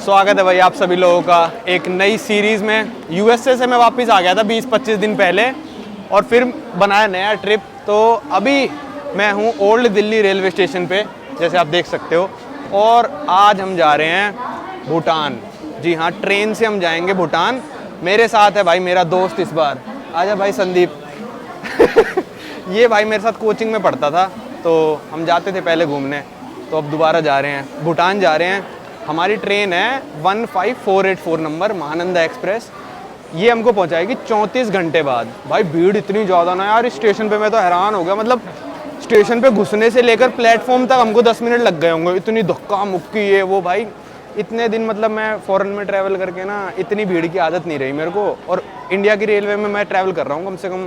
स्वागत है भाई आप सभी लोगों का एक नई सीरीज़ में। यूएसए से मैं वापस आ गया था 20-25 दिन पहले और फिर बनाया नया ट्रिप। तो अभी मैं हूँ ओल्ड दिल्ली रेलवे स्टेशन पे, जैसे आप देख सकते हो। और आज हम जा रहे हैं भूटान। जी हाँ, ट्रेन से हम जाएंगे भूटान। मेरे साथ है भाई मेरा दोस्त इस बार। आजा भाई संदीप। ये भाई मेरे साथ कोचिंग में पढ़ता था, तो हम जाते थे पहले घूमने, तो अब दोबारा जा रहे हैं, भूटान जा रहे हैं। हमारी ट्रेन है 15484 नंबर महानंदा एक्सप्रेस। ये हमको पहुंचाएगी 34 घंटे बाद। भाई भीड़ इतनी ज़्यादा ना यार, इस स्टेशन पे मैं तो हैरान हो गया। मतलब स्टेशन पे घुसने से लेकर प्लेटफॉर्म तक हमको 10 मिनट लग गए होंगे। इतनी धक्का मुक्की ये वो भाई। इतने दिन मतलब मैं फ़ॉरेन में ट्रैवल करके ना इतनी भीड़ की आदत नहीं रही मेरे को। और इंडिया की रेलवे में मैं ट्रैवल कर रहा हूँ कम से कम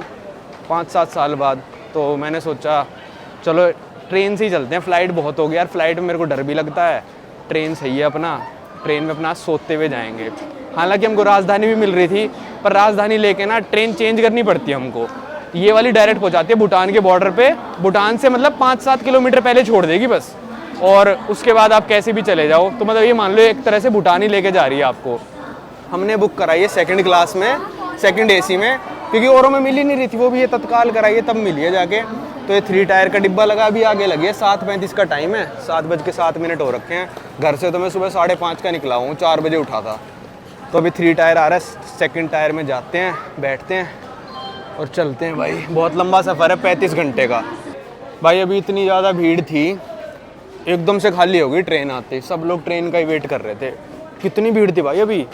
5-7 साल बाद। तो मैंने सोचा चलो ट्रेन से ही चलते हैं। फ़्लाइट बहुत हो गया यार, फ़्लाइट में मेरे को डर भी लगता है। ट्रेन सही है अपना, ट्रेन में अपना सोते हुए जाएंगे। हालांकि हमको राजधानी भी मिल रही थी, पर राजधानी लेके ना ट्रेन चेंज करनी पड़ती है हमको। ये वाली डायरेक्ट पहुंचाती है भूटान के बॉर्डर पे। भूटान से मतलब 5-7 किलोमीटर पहले छोड़ देगी बस, और उसके बाद आप कैसे भी चले जाओ। तो मतलब ये मान लो एक तरह से भूटान ही लेके जा रही है आपको। हमने बुक कराई है सेकेंड क्लास में, सेकेंड AC में, क्योंकि औरों में मिल ही नहीं रही थी। वो भी ये तत्काल कराई है तब मिली है जाके। तो ये 3 टायर का डिब्बा लगा, अभी आगे लगी है। 7:35 का टाइम है, 7:07 हो रखे हैं। घर से तो मैं सुबह 5:30 का निकला हूँ, 4 बजे उठा था। तो अभी 3 टायर आ रहा है, सेकंड टायर में जाते हैं, बैठते हैं और चलते हैं भाई। बहुत लंबा सफ़र है, 35 घंटे का। भाई अभी इतनी ज़्यादा भीड़ थी, एकदम से खाली हो गई ट्रेन आते। सब लोग ट्रेन का ही वेट कर रहे थे। कितनी भीड़ थी भाई, अभी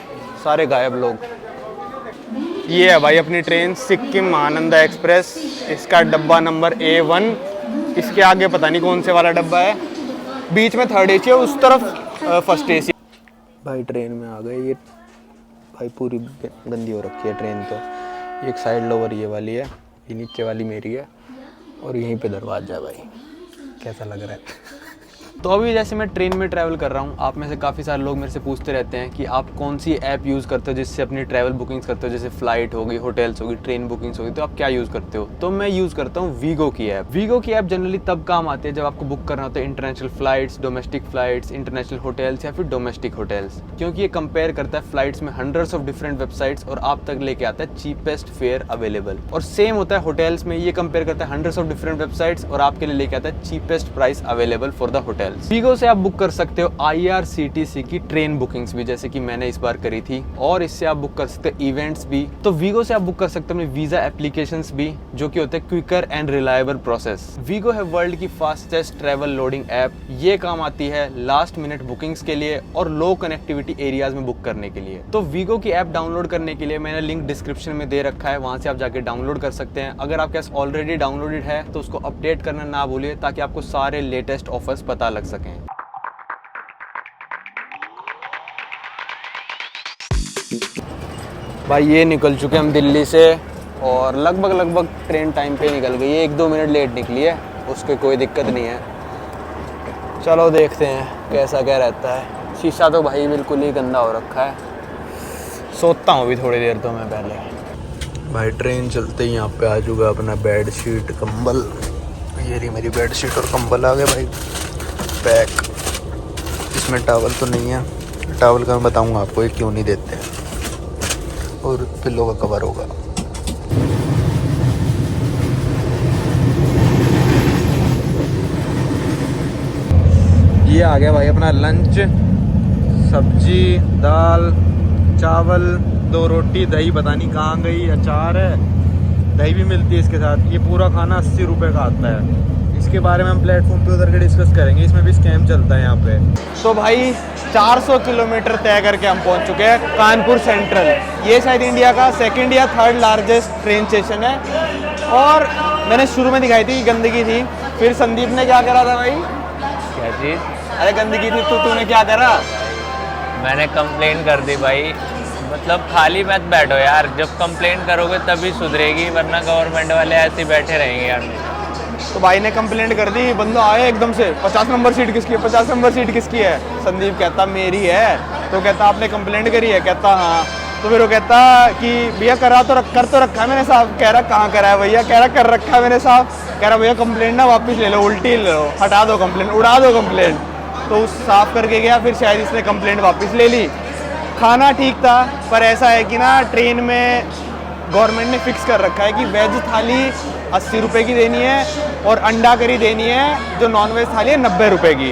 सारे गायब लोग। ये है भाई अपनी ट्रेन सिक्किम महानंदा एक्सप्रेस। इसका डब्बा नंबर A1। इसके आगे पता नहीं कौन से वाला डब्बा है। बीच में 3rd AC है, उस तरफ 1st AC। भाई ट्रेन में आ गए। ये भाई पूरी गंदी हो रखी है ट्रेन। तो एक साइड लोवर ये वाली है, ये नीचे वाली मेरी है, और यहीं पे दरवाजा है। भाई कैसा लग रहा है। तो अभी जैसे मैं ट्रेन में ट्रैवल कर रहा हूँ, आप में से काफ़ी सारे लोग मेरे से पूछते रहते हैं कि आप कौन सी ऐप यूज़ करते हो जिससे अपनी ट्रैवल बुकिंग्स करते हो, जैसे फ़्लाइट हो गई, होटल्स हो गई, ट्रेन बुकिंग्स हो गई। तो आप क्या यूज़ करते हो? तो मैं यूज़ करता हूँ वीगो की ऐप। वीगो की ऐप जनरली तब काम आती है जब आपको बुक करना होता है international flights, domestic flights, international hotels या फिर डोमेस्टिक होटल्स, क्योंकि ये कंपेयर करता है फ़्लाइट्स में हंड्रेड्स ऑफ डिफरेंट वेबसाइट्स और आप तक लेके आता है चीपेस्ट फेयर अवेलेबल। और सेम होता है होटल्स में, ये कंपेयर करता है हंड्रेड्स ऑफ डिफरेंट वेबसाइट्स और आपके लिए लेके आता है cheapest price available for the hotels. Wego से आप बुक कर सकते हो IRCTC की ट्रेन बुकिंग्स भी, जैसे कि मैंने इस बार करी थी, और इससे आप बुक कर सकते हो इवेंट्स भी। तो वीगो से आप बुक कर सकते हो अपने वीजा एप्लीकेशंस भी, जो कि होते हैं quicker and reliable process. Wego है वर्ल्ड की फास्टेस्ट ट्रैवल लोडिंग ऐप। ये काम आती है लास्ट मिनट बुकिंग्स के लिए और लो कनेक्टिविटी एरियाज में बुक करने के लिए। तो वीगो की ऐप डाउनलोड करने के लिए मैंने लिंक डिस्क्रिप्शन में दे रखा है, वहां से आप जाके डाउनलोड कर सकते हैं। अगर आपके पास ऑलरेडी डाउनलोडेड है तो उसको अपडेट करना ना भूलिए, ताकि आपको सारे लेटेस्ट ऑफर्स पता लग सकें। भाई ये निकल चुके हम दिल्ली से, और लगभग ट्रेन टाइम पे निकल गई है। 1-2 मिनट लेट निकली है, उसकी कोई दिक्कत नहीं है। चलो देखते हैं कैसा क्या रहता है। शीशा तो भाई बिल्कुल ही गंदा हो रखा है। सोता हूँ अभी थोड़ी देर तो मैं पहले। भाई ट्रेन चलते ही यहाँ पे आ चुका अपना बेड शीट कंबल। ये रही मेरी बेड शीट और कंबल आ गए भाई। पैक, इसमें टॉवल तो नहीं है। टॉवल का मैं बताऊँगा आपको ये क्यों नहीं देते हैं, और पिल्लो का कवर होगा। ये आ गया भाई अपना लंच। सब्जी, दाल, चावल, 2 रोटी, दही पता नहीं कहाँ गई, अचार है, दही भी मिलती है इसके साथ। ये पूरा खाना 80 रुपये का आता है। इसके इसके बारे में हम प्लेटफॉर्म पे उतर के डिस्कस करेंगे, इसमें भी स्कैम चलता है यहाँ पे। तो भाई 400 किलोमीटर तय करके हम पहुंच चुके हैं कानपुर सेंट्रल। ये शायद इंडिया का सेकंड या थर्ड लार्जेस्ट ट्रेन स्टेशन है। और मैंने शुरू में दिखाई थी कि गंदगी थी, फिर संदीप ने क्या करा था भाई? क्या चीज़? अरे गंदगी थी तो तूने क्या करा? मैंने कंप्लेन कर दी भाई। मतलब खाली मत बैठो यार, जब कंप्लेन करोगे तभी सुधरेगी, वरना गवर्नमेंट वाले ऐसे ही बैठे रहेंगे यार। तो भाई ने कंप्लेंट कर दी, बंदा आया एकदम से, 50 नंबर सीट किसकी है, 50 नंबर सीट किसकी है? संदीप कहता मेरी है। तो कहता आपने कंप्लेंट करी है? कहता हाँ। तो फिर वो कहता कि भैया कर तो रखा है मैंने साहब। कह रहा कहाँ करा है भैया? कह रहा कर रखा है मैंने साहब। कह रहा भैया कंप्लेंट ना वापस ले लो, उल्टी ले लो, हटा दो कंप्लेंट, उड़ा दो कंप्लेंट। तो उस साफ करके गया, फिर शायद इसने कंप्लेंट वापस ले ली। खाना ठीक था, पर ऐसा है कि ना ट्रेन में गवर्नमेंट ने फिक्स कर रखा है कि वेज थाली 80 रुपये की देनी है और अंडा करी देनी है, जो नॉन वेज थाली है 90 रुपये की।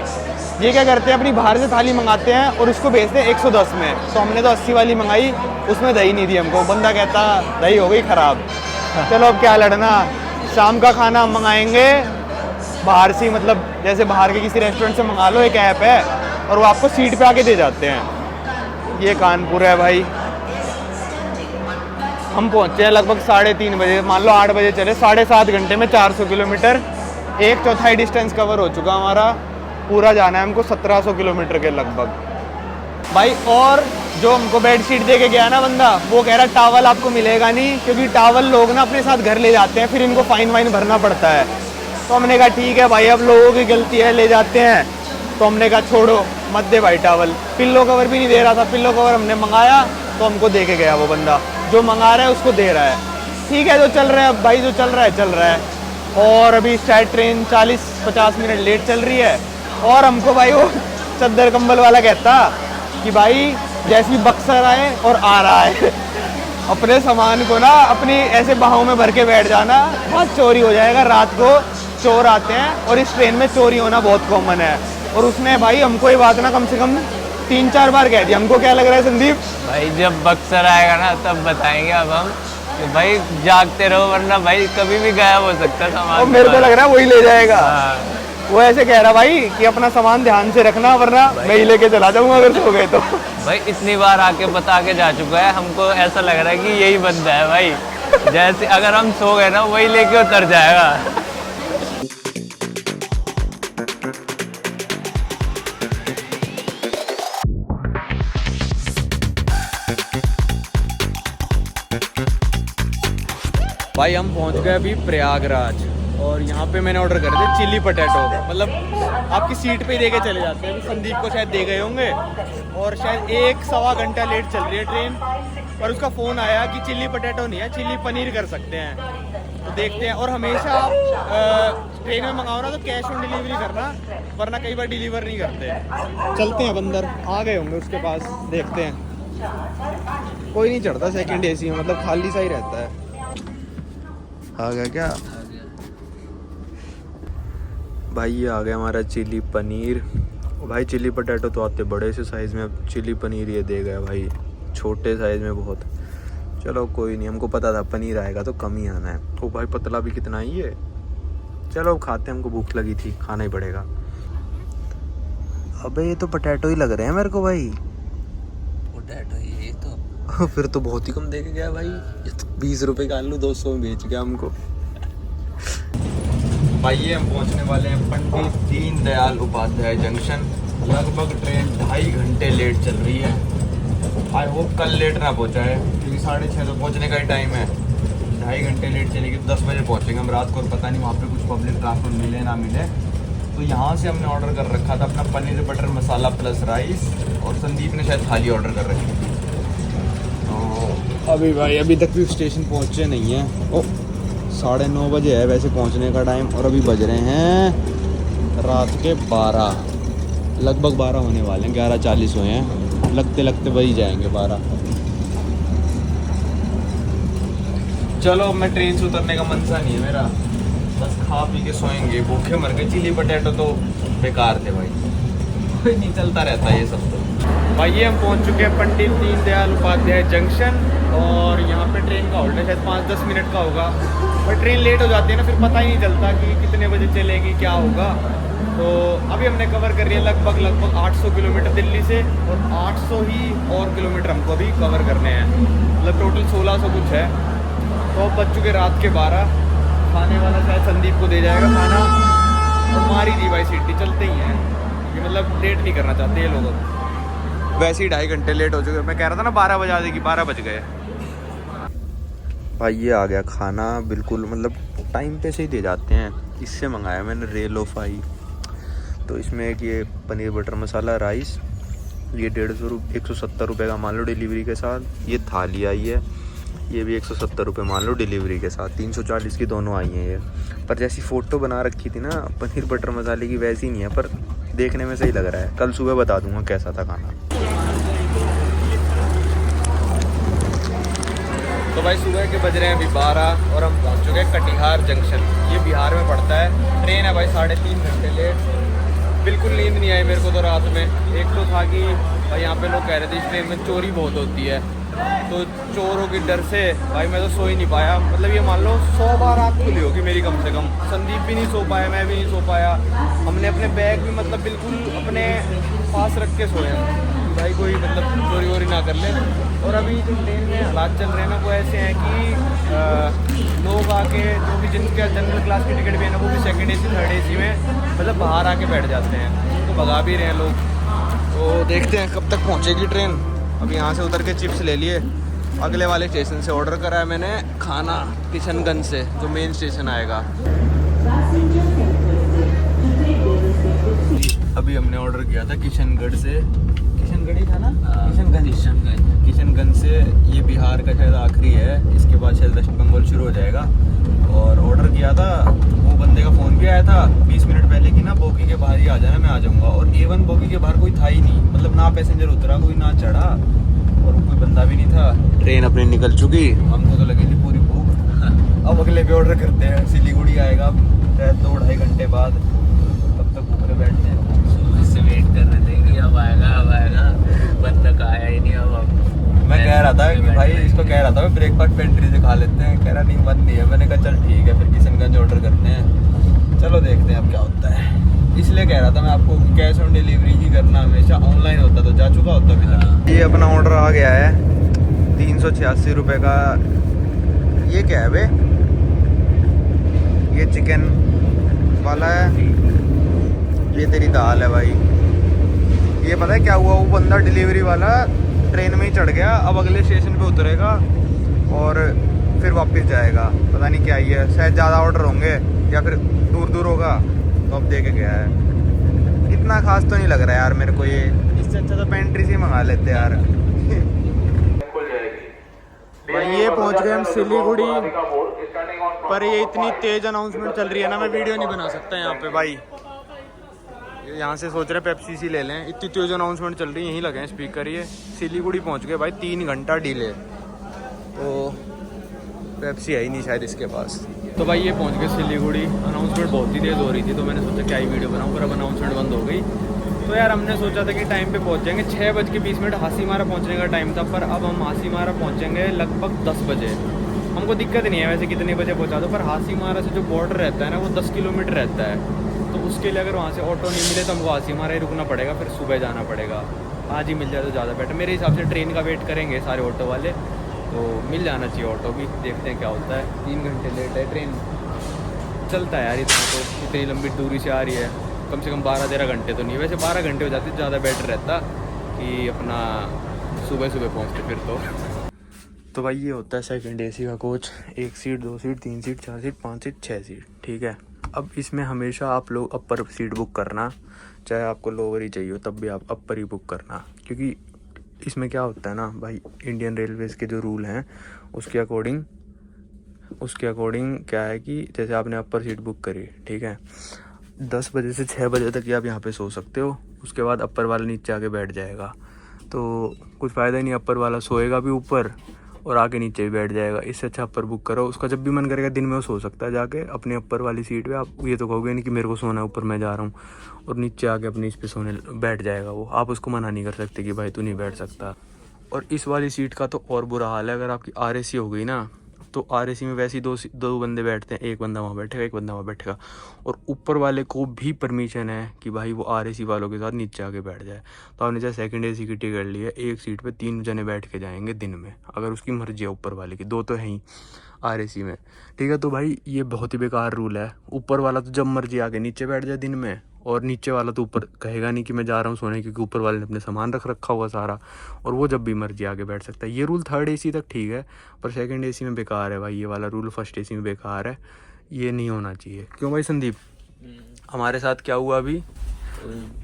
ये क्या करते हैं, अपनी बाहर से थाली मंगाते हैं और उसको बेचते हैं 110 में। तो हमने तो 80 वाली मंगाई, उसमें दही नहीं थी हमको। बंदा कहता दही हो गई ख़राब। चलो अब क्या लड़ना, शाम का खाना हम मंगाएंगे बाहर से, मतलब जैसे बाहर के किसी रेस्टोरेंट से मंगा लो, एक ऐप है और वो आपको सीट पे आके दे जाते हैं। ये कानपुर है भाई। हम पहुँचे हैं लगभग 3:30 बजे, मान लो 8 बजे चले, 7.5 घंटे में 400 किलोमीटर, 1/4 डिस्टेंस कवर हो चुका हमारा। पूरा जाना है हमको 1700 किलोमीटर के लगभग भाई। और जो हमको बेड शीट दे के गया ना बंदा, वो कह रहा टावल आपको मिलेगा नहीं, क्योंकि टावल लोग ना अपने साथ घर ले जाते हैं, फिर इनको फाइन वाइन भरना पड़ता है। तो हमने कहा ठीक है भाई, अब लोगों की गलती है, ले जाते हैं। तो हमने कहा छोड़ो मत दे भाई टावल। पिल्लो कवर भी नहीं दे रहा था। पिल्लो कवर हमने मंगाया तो हमको दे के गया वो बंदा, जो मंगा रहा है उसको दे रहा है। ठीक है, जो चल रहा है भाई, जो चल रहा है चल रहा है। और अभी शायद ट्रेन 40-50 मिनट लेट चल रही है। और हमको भाई वो चद्दर कंबल वाला कहता कि भाई जैसी बक्सर आए और आ रहा है, अपने सामान को ना अपनी ऐसे बाहों में भर के बैठ जाना, बहुत चोरी हो जाएगा। रात को चोर आते हैं और इस ट्रेन में चोरी होना बहुत कॉमन है। और उसने भाई हमको ये बात ना कम से कम 3-4 बार कह दिया। हमको क्या लग रहा है संदीप? भाई जब बक्सर आएगा ना तब बताएंगे अब हम कि भाई जागते रहो, वरना भाई कभी भी गायब हो सकता है सामान। और मेरे को लग रहा है वही ले जाएगा। हाँ। वो ऐसे कह रहा भाई कि अपना सामान ध्यान से रखना, वरना मैं ही लेके चला जाऊंगा अगर सो गए तो। भाई इतनी बार आके बता के जा चुका है, हमको ऐसा लग रहा है कि यही बंदा है भाई। जैसे अगर हम सो गए ना, वही लेके उतर जाएगा। भाई हम पहुंच गए अभी प्रयागराज, और यहाँ पे मैंने ऑर्डर कर दिया चिली पटेटो। मतलब आपकी सीट पे ही दे के चले जाते हैं। अभी संदीप को शायद दे गए होंगे, और शायद 1-1.25 घंटा लेट चल रही है ट्रेन। पर उसका फ़ोन आया कि चिली पटेटो नहीं है, चिली पनीर कर सकते हैं। तो देखते हैं। और हमेशा आप ट्रेन में मंगाओ ना तो कैश ऑन डिलीवरी करना, वरना कई बार डिलीवर नहीं करते। चलते हैं बंदर, आ गए होंगे उसके पास, देखते हैं। कोई नहीं चढ़ता सेकंड एसी में, मतलब खाली सा ही रहता है। आ गया क्या भाई? ये आ गया हमारा चिली पनीर। भाई चिली पटेटो तो आते बड़े से साइज़ में, अब चिली पनीर ये दे गया भाई छोटे साइज़ में बहुत। चलो कोई नहीं, हमको पता था पनीर आएगा तो कम ही आना है। ओ भाई पतला भी कितना ही है। चलो अब खाते हैं, हमको भूख लगी थी, खाना ही पड़ेगा। अबे ये तो पटेटो ही लग रहे हैं मेरे को भाई। पोटैटो ये तो फिर तो बहुत ही कम दे के गया भाई। ये तो 20 रुपये का आलू 200 में बेच गया हमको। भाई ये हम पहुंचने वाले हैं पंडित दीनदयाल उपाध्याय जंक्शन। लगभग ट्रेन 2.5 घंटे लेट चल रही है। आई होप कल लेट ना पहुंचा है, क्योंकि 6:30 तो पहुंचने का ही टाइम है। 2.5 घंटे लेट चलेगी तो 10 बजे पहुंचेंगे हम रात को। और पता नहीं वहाँ पे कुछ पब्लिक ट्रांसपोर्ट मिले ना मिले। तो यहाँ से हमने ऑर्डर कर रखा था अपना पनीर बटर मसाला प्लस राइस, और संदीप ने शायद थाली ऑर्डर कर रखी थी। तो अभी भाई अभी तक भी स्टेशन पहुँचे नहीं हैं। ओ 9:30 बजे है वैसे पहुँचने का टाइम, और अभी बज रहे हैं रात के 12, लगभग 12 होने वाले हैं। 11:40 हुए हैं, लगते लगते वही जाएंगे 12। चलो मैं ट्रेन से उतरने का मन सा नहीं है मेरा, बस खा पी के सोएंगे, भूखे मर गए। चिली पटेटो तो बेकार थे भाई, कोई नहीं, चलता रहता है ये सब। तो भाई ये हम पहुंच चुके हैं पंडित दीनदयाल उपाध्याय जंक्शन, और यहाँ पे ट्रेन का होल्ड है शायद 5-10 मिनट का होगा। पर ट्रेन लेट हो जाती है ना, फिर पता ही नहीं चलता कि कितने बजे चलेगी, क्या होगा। तो अभी हमने कवर कर लिया लगभग 800 किलोमीटर दिल्ली से, और 800 ही और किलोमीटर हमको अभी कवर करने हैं, मतलब टोटल 1600 कुछ है। तो अब बज चुके रात के 12। खाने वाला शायद संदीप को दे जाएगा खाना, और मार ही दी भाई सीटी, चलते ही हैं कि मतलब लेट नहीं करना चाहते ये लोग। वैसे ही 2.5 घंटे लेट हो चुके। मैं कह रहा था ना 12 बजा देगी, 12 बज गए भाई। ये आ गया खाना, बिल्कुल मतलब टाइम पे से ही दे जाते हैं। इससे मंगाया मैंने रेलो फाई। तो इसमें एक ये पनीर बटर मसाला राइस, ये 170 रुपये का मान लो डिलीवरी के साथ। ये थाली आई है, ये भी 170 रुपये मान लो डिलीवरी के साथ। 340 की दोनों आई हैं ये। पर जैसी फ़ोटो बना रखी थी ना पनीर बटर मसाले की, वैसी नहीं है, पर देखने में सही लग रहा है। कल सुबह बता दूंगा कैसा था खाना। तो भाई सुबह के बज रहे हैं अभी 12, और हम पहुंच चुके हैं कटिहार जंक्शन। ये बिहार में पड़ता है। ट्रेन है भाई 3.5 घंटे लेट। बिल्कुल नींद नहीं आई मेरे को तो रात में। एक तो था कि भाई यहाँ पे लोग कह रहे थे इस ट्रेन में चोरी बहुत होती है, तो चोरों के डर से भाई मैं तो सो ही नहीं पाया। मतलब ये मान लो 100 बार आँख खुली होगी मेरी कम से कम। संदीप भी नहीं सो पाया, मैं भी नहीं सो पाया। हमने अपने बैग भी मतलब बिल्कुल अपने पास रख के सोए हैं, भाई कोई मतलब चोरी वोरी ना कर ले। और अभी जो ट्रेन में हालात चल रहे हैं ना वो ऐसे हैं कि लोग आके जो भी जिनके जनरल क्लास की टिकट भी है ना, वो भी सेकंड AC 3rd AC में मतलब बाहर आके बैठ जाते हैं। तो भगा भी रहे हैं लोग। तो देखते हैं कब तक पहुँचेगी ट्रेन। अब यहाँ से उतर के चिप्स ले लिए। अगले वाले स्टेशन से ऑर्डर करा है मैंने खाना, किशनगंज से, जो मेन स्टेशन आएगा। अभी हमने ऑर्डर किया था किशनगढ़ से, किशनगढ़ ही था ना? किशनगंज से। ये बिहार का शायद आखिरी है, इसके बाद शायद वेस्ट बंगाल शुरू हो जाएगा। और ऑर्डर किया था, वो बंदे का फ़ोन भी आया था 20 मिनट पहले कि ना बोगी के बाहर ही आ जाना, मैं आ जाऊँगा। और A1 बोगी के बाहर कोई था ही नहीं, मतलब ना पैसेंजर उतरा, कोई ना चढ़ा, और कोई बंदा भी नहीं था। ट्रेन अपनी निकल चुकी, हमको तो लगी थी पूरी भूख। अब अगले पे ऑर्डर करते हैं। सिलीगुड़ी आएगा 2-2.5 घंटे बाद, तब तक भूख में बैठते हैं। इससे वेट कर रहे थे कि अब आएगा, बंदा का आया ही नहीं। अब मैं कह रहा था कि भाई इसको कह रहा था मैं ब्रेकफास्ट पेंट्री से खा लेते हैं, कह रहा नहीं मन नहीं है। मैंने कहा चल ठीक है, फिर किशनगंज ऑर्डर करते हैं। चलो देखते हैं अब क्या होता है। इसलिए कह रहा था मैं आपको कैश ऑन डिलीवरी ही करना, हमेशा ऑनलाइन होता तो जा चुका होता अभी तक। ये अपना ऑर्डर आ गया है 386 रुपये का। ये क्या है बे? ये चिकन वाला है, ये तेरी दाल है भाई। ये पता है क्या हुआ, वो बंदा डिलीवरी वाला ट्रेन में ही चढ़ गया, अब अगले स्टेशन पे उतरेगा और फिर वापस जाएगा। पता नहीं क्या ही है, शायद ज़्यादा ऑर्डर होंगे या फिर दूर दूर होगा, तो अब दे के गया है। इतना खास तो नहीं लग रहा है यार मेरे को ये। इससे अच्छा तो पेंट्री से ही मंगा लेते यार। भाई ये पहुंच गए हम सिलीगुड़ी, पर ये इतनी तेज अनाउंसमेंट चल रही है ना, मैं वीडियो नहीं बना सकता यहाँ पे भाई। यहाँ से सोच रहे पेप्सी सी ले लें, इतनी तेज अनाउंसमेंट चल रही है। यहीं लगे हैं स्पीकर। ये सिलीगुड़ी पहुँच गए भाई, 3 घंटा डिले, तो पेप्सी है ही नहीं शायद इसके पास। तो भाई ये पहुँच गए सिलीगुड़ी। अनाउंसमेंट बहुत ही तेज़ हो रही थी, तो मैंने सोचा क्या ही वीडियो बनाऊँ, पर अब अनाउंसमेंट बंद हो गई। तो यार हमने सोचा था कि टाइम पे पहुँच जाएंगे, 6:20 हासीमारा पहुँचने का टाइम था, पर अब हम हासीमारा पहुँचेंगे लगभग 10 बजे। हमको दिक्कत नहीं है वैसे कितने बजे पहुँचा दो, पर हासीमारा से जो बॉर्डर रहता है ना वो 10 किलोमीटर रहता है। तो उसके लिए अगर वहाँ से ऑटो नहीं मिले तो हमको हासीमारा ही रुकना पड़ेगा, फिर सुबह जाना पड़ेगा। आज ही मिल जाए तो ज़्यादा बेटर। मेरे हिसाब से ट्रेन का वेट करेंगे सारे ऑटो वाले, तो मिल जाना चाहिए ऑटो भी। देखते हैं क्या होता है। 3 घंटे लेट है ट्रेन, चलता है यार इतना तो। इतनी लंबी दूरी से आ रही है, कम से कम 12-13 घंटे तो नहीं, वैसे 12 घंटे हो जाते तो ज़्यादा बेटर रहता कि अपना सुबह सुबह पहुँचते फिर तो भाई ये होता है सेकंड AC का coach. 1 seat, 2 seat, 3 seat, 4 seat, 5 seat, 6 seat, ठीक है। अब इसमें हमेशा आप लोग अपर सीट बुक करना, चाहे आपको लोअर ही चाहिए हो तब भी आप अपर ही बुक करना, क्योंकि इसमें क्या होता है ना भाई, इंडियन रेलवेज़ के जो रूल हैं उसके अकॉर्डिंग क्या है कि जैसे आपने अपर सीट बुक करी, ठीक है, 10 बजे से 6 बजे तक आप यहाँ पे सो सकते हो। उसके बाद अपर वाला नीचे आके बैठ जाएगा, तो कुछ फ़ायदा ही नहीं। अपर वाला सोएगा भी ऊपर और आके नीचे भी बैठ जाएगा। इससे अच्छा अपर बुक करो, उसका जब भी मन करेगा दिन में वो सो सकता है जाके अपने अपर वाली सीट पे। आप ये तो कहोगे नहीं कि मेरे को सोना है ऊपर, मैं जा रहा हूँ, और नीचे आके अपनी इस पे सोने बैठ जाएगा वो। आप उसको मना नहीं कर सकते कि भाई तू नहीं बैठ सकता। और इस वाली सीट का तो और बुरा हाल है, अगर आपकी RAC हो गई ना तो आरएसी में वैसे ही दो बंदे बैठते हैं, एक बंदा वहाँ बैठेगा, एक बंदा वहाँ बैठेगा, और ऊपर वाले को भी परमिशन है कि भाई वो आरएसी वालों के साथ नीचे आके बैठ जाए। तो आपने चाहे सेकंड एसी की टिकट ली है, एक सीट पे 3 जने बैठ के जाएंगे दिन में, अगर उसकी मर्जी है ऊपर वाले की, 2 तो हैं ही आरएसी में, ठीक है। तो भाई ये बहुत ही बेकार रूल है। ऊपर वाला तो जब मर्जी आके नीचे बैठ जाए दिन में, और नीचे वाला तो ऊपर कहेगा नहीं कि मैं जा रहा हूँ सोने, क्योंकि ऊपर वाले ने अपने सामान रख रखा होगा सारा, और वो जब भी मर्जी आके बैठ सकता है। ये रूल थर्ड एसी तक ठीक है, पर सेकंड एसी में बेकार है भाई ये वाला रूल, फर्स्ट एसी में बेकार है, ये नहीं होना चाहिए। क्यों भाई संदीप, हमारे साथ क्या हुआ अभी?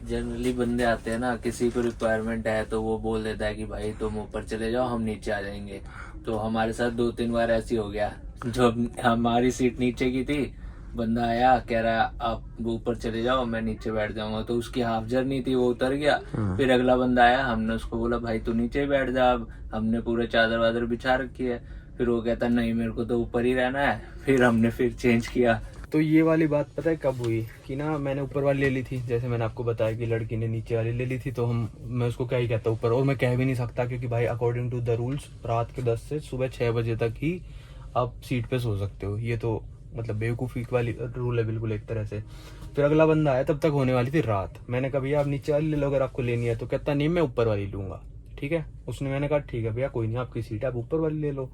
जनरली बंदे आते हैं ना, किसी को रिक्वायरमेंट है तो वो बोल देता है कि भाई तुम ऊपर चले जाओ, हम नीचे आ जाएंगे। तो हमारे साथ 2-3 बार ऐसी हो गया, जो हमारी सीट नीचे की थी, बंदा आया कह रहा आप ऊपर चले जाओ, मैं नीचे बैठ जाऊंगा। तो उसकी हाफ जर्नी थी, वो उतर गया। फिर अगला बंदा आया, हमने उसको बोला भाई तू नीचे बैठ जा, अब हमने पूरे चादर वादर बिछा रखी है। फिर वो कहता नहीं मेरे को तो ऊपर ही रहना है। फिर हमने फिर चेंज किया। तो ये वाली बात पता है कब हुई कि ना, मैंने ऊपर वाली ले ली थी, जैसे मैंने आपको बताया कि लड़की ने नीचे वाली ले ली थी, तो मैं उसको क्या ही कहता ऊपर, और मैं कह भी नहीं सकता क्योंकि भाई अकॉर्डिंग टू द रूल्स रात के 10 से सुबह 6 बजे तक ही आप सीट पे सो सकते हो। ये तो मतलब बेवकूफ़ी वाली रूल है बिल्कुल एक तरह से। फिर अगला बंदा आया, तब तक होने वाली थी रात। मैंने कहा भैया आप नीचे वाली ले लो अगर आपको लेनी है, तो कहता नहीं मैं ऊपर वाली लूँगा, ठीक है। मैंने कहा ठीक है भैया कोई नहीं, आपकी सीट है, आप ऊपर वाली ले लो।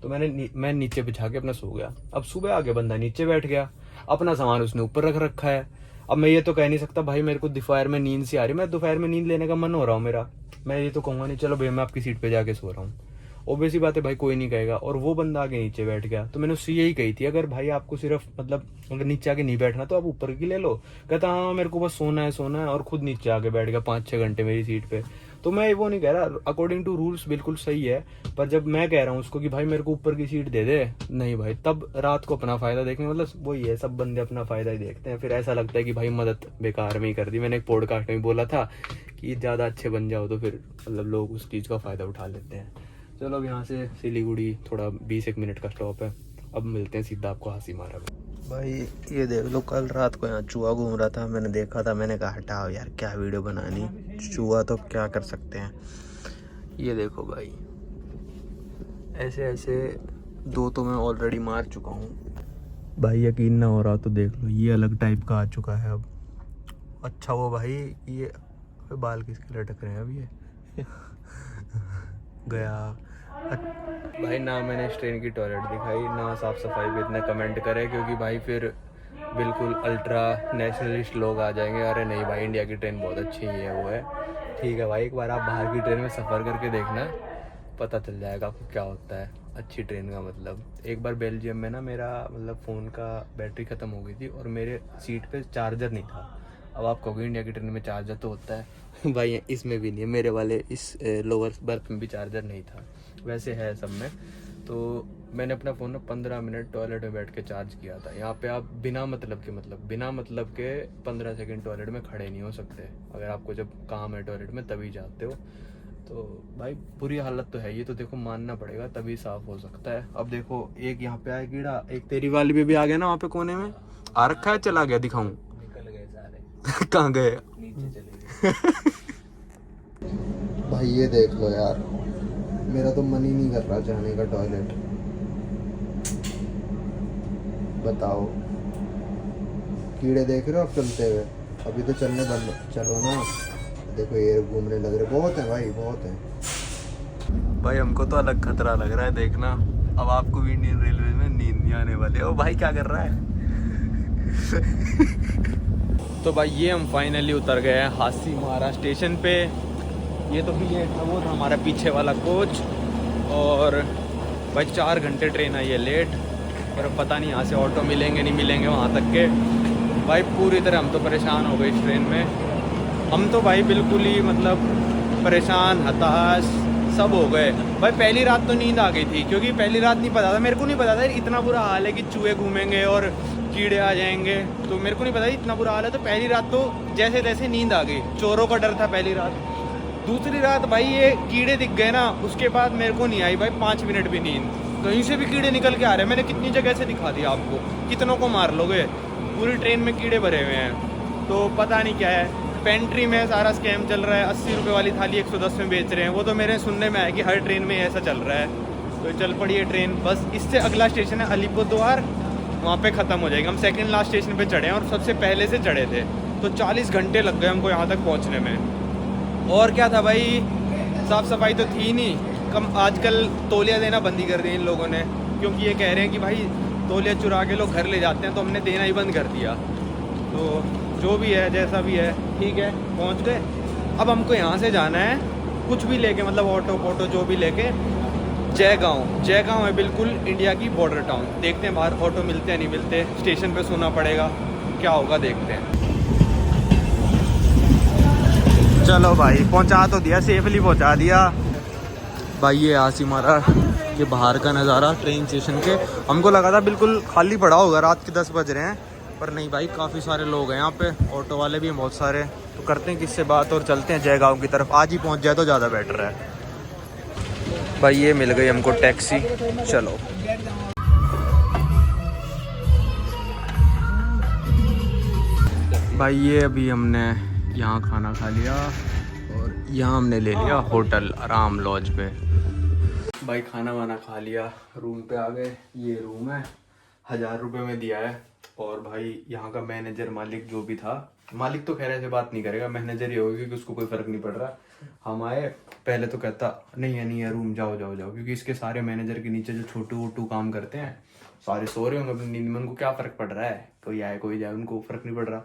तो मैं नीचे बिछा के अपना सो गया। अब सुबह आके बंदा नीचे बैठ गया, अपना सामान उसने ऊपर रख रखा है। अब मैं ये तो कह नहीं सकता भाई मेरे को दोपहर में नींद सी आ रही, मैं दोपहर में नींद लेने का मन हो रहा हूँ मेरा, मैं ये तो कहूँगा नहीं चलो भैया मैं आपकी सीट पे जाके सो रहा हूँ, ऑब्वियस ही बात है भाई कोई नहीं कहेगा। और वो बंदा आगे नीचे बैठ गया। तो मैंने उससे यही कही थी अगर भाई आपको सिर्फ मतलब अगर नीचे आके नहीं बैठना तो आप ऊपर की ले लो। कहता हाँ मेरे को बस सोना है, और खुद नीचे आके बैठ गया 5-6 घंटे मेरी सीट पे। तो मैं वो नहीं कह रहा, अकॉर्डिंग टू रूल्स बिल्कुल सही है, पर जब मैं कह रहा हूँ उसको कि भाई मेरे को ऊपर की सीट दे दे, नहीं भाई, तब रात को अपना फायदा देखने, मतलब वही है सब बंदे अपना फायदा ही देखते हैं। फिर ऐसा लगता है कि भाई मदद बेकार में ही कर दी। मैंने एक पॉडकास्ट में बोला था कि ज़्यादा अच्छे बन जाओ तो फिर मतलब लोग उस चीज़ का फ़ायदा उठा लेते हैं। चलो अब यहाँ से सिलीगुड़ी थोड़ा 20-1 मिनट का स्टॉप है, अब मिलते हैं सीधा आपको हासी मारा में। भाई ये देख लो, कल रात को यहाँ चूहा घूम रहा था, मैंने देखा था, मैंने कहा हटाओ यार क्या वीडियो बनानी, चूहा तो क्या कर सकते हैं। ये देखो भाई, ऐसे ऐसे 2 तो मैं ऑलरेडी मार चुका हूँ भाई, यकीन ना हो रहा तो देख लो, ये अलग टाइप का आ चुका है अब। अच्छा वो भाई ये बाल किसके लटक रहे हैं अब ये गया भाई। ना मैंने इस ट्रेन की टॉयलेट दिखाई, ना साफ़ सफाई पे इतने कमेंट करे, क्योंकि भाई फिर बिल्कुल अल्ट्रा नेशनलिस्ट लोग आ जाएंगे, अरे नहीं भाई इंडिया की ट्रेन बहुत अच्छी है वो है। ठीक है भाई, एक बार आप बाहर की ट्रेन में सफ़र करके देखना, पता चल जाएगा आपको क्या होता है अच्छी ट्रेन का मतलब। एक बार बेल्जियम में ना मेरा मतलब फ़ोन का बैटरी ख़त्म हो गई थी और मेरे सीट पे चार्जर नहीं था। अब आप कहोगे इंडिया की ट्रेन में चार्जर तो होता है भाई, इसमें भी नहीं है, मेरे वाले इस लोअर बर्थ में भी चार्जर नहीं था, वैसे है सब में। तो मैंने अपना फ़ोन ना 15 मिनट टॉयलेट में बैठ के चार्ज किया था। यहाँ पे आप बिना मतलब के 15 सेकंड टॉयलेट में खड़े नहीं हो सकते, अगर आपको जब काम है टॉयलेट में तभी जाते हो। तो भाई बुरी हालत तो है, ये तो देखो मानना पड़ेगा, तभी साफ़ हो सकता है। अब देखो एक यहाँ पे आया कीड़ा, एक तेरी वाली भी आ गया ना, वहाँ पे कोने में आ रखा है, चला गया, दिखाऊं निकल गए सारे कहाँ गए नीचे चले गए। भाई ये देख लो यार, मेरा तो मन ही नहीं कर रहा जाने का टॉयलेट, बताओ। कीड़े देख रहे हो आप चलते हुए, अभी तो चलने बंद, चलो ना, देखो ये घूमने लग रहे, बहुत है भाई बहुत है भाई। हमको तो अलग खतरा लग रहा है, देखना अब आपको भी इंडियन रेलवे में नींद नहीं आने वाली। ओ भाई क्या कर रहा है तो भाई ये हम फाइनली उतर गए हैं हासी मारा स्टेशन पे। ये तो भी लेट था, वो था हमारा पीछे वाला कोच, और भाई 4 घंटे ट्रेन आई है लेट, और अब पता नहीं यहाँ से ऑटो मिलेंगे नहीं मिलेंगे वहाँ तक के। भाई पूरी तरह हम तो परेशान हो गए इस ट्रेन में, हम तो भाई बिल्कुल ही मतलब परेशान हताश सब हो गए। भाई पहली रात तो नींद आ गई थी, क्योंकि पहली रात नहीं पता था, मेरे को नहीं पता था इतना बुरा हाल है कि चूहे घूमेंगे और कीड़े आ जाएंगे, तो मेरे को नहीं पता इतना बुरा हाल है। तो पहली रात तो जैसे तैसे नींद आ गई, चोरों का डर था पहली रात। दूसरी रात भाई ये कीड़े दिख गए ना, उसके बाद मेरे को नहीं आई भाई 5 मिनट भी नींद, कहीं से भी कीड़े निकल के आ रहे हैं। मैंने कितनी जगह से दिखा दिया आपको, कितनों को मार लोगे, पूरी ट्रेन में कीड़े भरे हुए हैं। तो पता नहीं क्या है, पेंट्री में सारा स्कैम चल रहा है, 80 रुपये वाली थाली 110 में बेच रहे हैं। वो तो मेरे सुनने में आया कि हर ट्रेन में ऐसा चल रहा है। तो चल पड़ी है ट्रेन। बस इससे अगला स्टेशन है अलीपुरद्वार, वहाँ पे ख़त्म हो जाएगी। हम सेकंड लास्ट स्टेशन पे चढ़े हैं और सबसे पहले से चढ़े थे, तो 40 घंटे लग गए हमको यहाँ तक पहुँचने में। और क्या था भाई, साफ़ सफाई तो थी नहीं कम। आजकल तौलिया देना बंद ही कर दिया इन लोगों ने, क्योंकि ये कह रहे हैं कि भाई तौलिया चुरा के लोग घर ले जाते हैं, तो हमने देना ही बंद कर दिया। तो जो भी है जैसा भी है ठीक है, पहुँच गए। अब हमको यहाँ से जाना है कुछ भी लेके, मतलब ऑटो जो भी लेके जयगांव है बिल्कुल इंडिया की बॉर्डर टाउन। देखते हैं बाहर ऑटो मिलते हैं नहीं मिलते, स्टेशन पे सोना पड़ेगा, क्या होगा देखते हैं। चलो भाई पहुंचा तो दिया, सेफली पहुंचा दिया भाई। ये आसी मारा ये बाहर का नज़ारा ट्रेन स्टेशन के। हमको लगा था बिल्कुल खाली पड़ा होगा, रात के 10 बज रहे हैं, पर नहीं भाई काफ़ी सारे लोग हैं यहाँ पे, ऑटो वाले भी हैं बहुत सारे। तो करते हैं किससे बात और चलते हैं जयगांव की तरफ। आज ही पहुँच जाए तो ज़्यादा बेटर है भाई। ये मिल गई हमको टैक्सी, चलो। भाई ये अभी हमने यहाँ खाना खा लिया और यहाँ हमने ले लिया होटल आराम लॉज पे। भाई खाना वाना खा लिया, रूम पे आ गए। ये रूम है, 1000 रुपये में दिया है। और भाई यहाँ का मैनेजर मालिक जो भी था, मालिक तो खैर ऐसे बात नहीं करेगा, मैनेजर ही होगा क्योंकि उसको कोई फ़र्क नहीं पड़ रहा। हम आए पहले तो कहता नहीं है रूम, जाओ, क्योंकि इसके सारे मैनेजर के नीचे जो छोटू वोटू काम करते हैं सारे सो रहे होंगे अपनी नींद में, उनको क्या फ़र्क पड़ रहा है, कोई आए कोई जाए उनको फ़र्क नहीं पड़ रहा।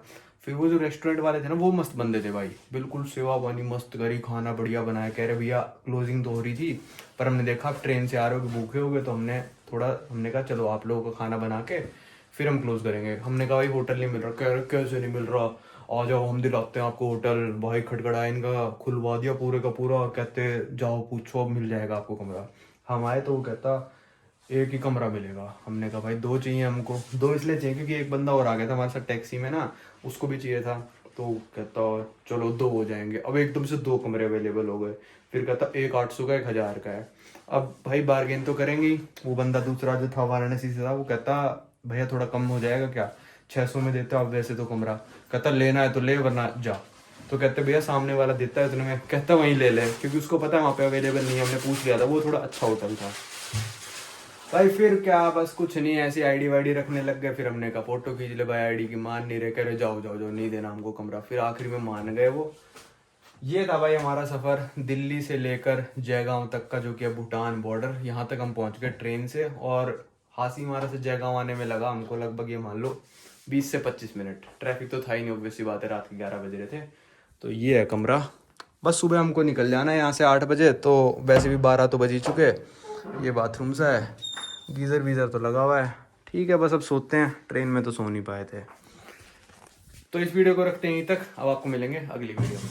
फिर वो जो रेस्टोरेंट वाले थे ना, वो मस्त बंदे थे भाई, बिल्कुल सेवा पानी मस्त करी, खाना बढ़िया बनाया। कह रहे भैया क्लोजिंग तो हो रही थी, पर हमने देखा आप ट्रेन से आ रहे हो कि भूखे हो गए, तो हमने कहा चलो आप लोगों का खाना बना के फिर हम क्लोज करेंगे। हमने कहा भाई होटल नहीं मिल रहा। कह रहे कैसे नहीं मिल रहा, आ जाओ हम दिलाते हैं आपको होटल। भाई खटखटाया इनका, खुलवा दिया पूरे का पूरा। कहते जाओ पूछो अब मिल जाएगा आपको कमरा। हम आए तो वो कहता एक ही कमरा मिलेगा। हमने कहा भाई 2 चाहिए हमको। 2 इसलिए चाहिए क्योंकि एक बंदा और आ गया था हमारे साथ टैक्सी में ना, उसको भी चाहिए था। तो कहता चलो 2 हो जाएंगे। अब एकदम से 2 कमरे अवेलेबल हो गए। फिर कहता एक 800 का, एक 1000 का है। अब भाई बार्गेन तो करेंगे। वो बंदा दूसरा जो था वाराणसी से था, वो कहता भैया थोड़ा कम हो जाएगा क्या, 600 में देते हो आप वैसे तो कमरा। कहता लेना है तो ले वरना जा। तो कहते भैया सामने वाला देता है इतने में, कहता वहीं ले ले, क्योंकि उसको पता है वहाँ पे अवेलेबल नहीं है। हमने पूछ लिया था, वो थोड़ा अच्छा होटल था भाई। फिर क्या बस कुछ नहीं, ऐसी आईडी वाईडी रखने लग गए। फिर हमने कहा फोटो खींच ले भाई आईडी की, मान नहीं रहे, कह रहे जाओ नहीं देना हमको कमरा। फिर आखिर में मान गए वो। ये था भाई हमारा सफ़र दिल्ली से लेकर जयगांव तक का, जो कि भूटान बॉर्डर। यहाँ तक हम पहुँच गए ट्रेन से, और हासीमारा से जयगांव आने में लगा हमको लगभग ये मान लो 20 से 25 मिनट। ट्रैफिक तो था ही नहीं, ऑब्वियसली बात है, रात के 11 बज रहे थे। तो ये है कमरा। बस सुबह हमको निकल जाना है यहाँ से 8 बजे, तो वैसे भी 12 तो बज ही चुके। ये बाथरूम सा है, गीज़र वीज़र तो लगा हुआ है, ठीक है। बस अब सोते हैं, ट्रेन में तो सो नहीं पाए थे। तो इस वीडियो को रखते हैं यहीं तक। अब आपको मिलेंगे अगली वीडियो में।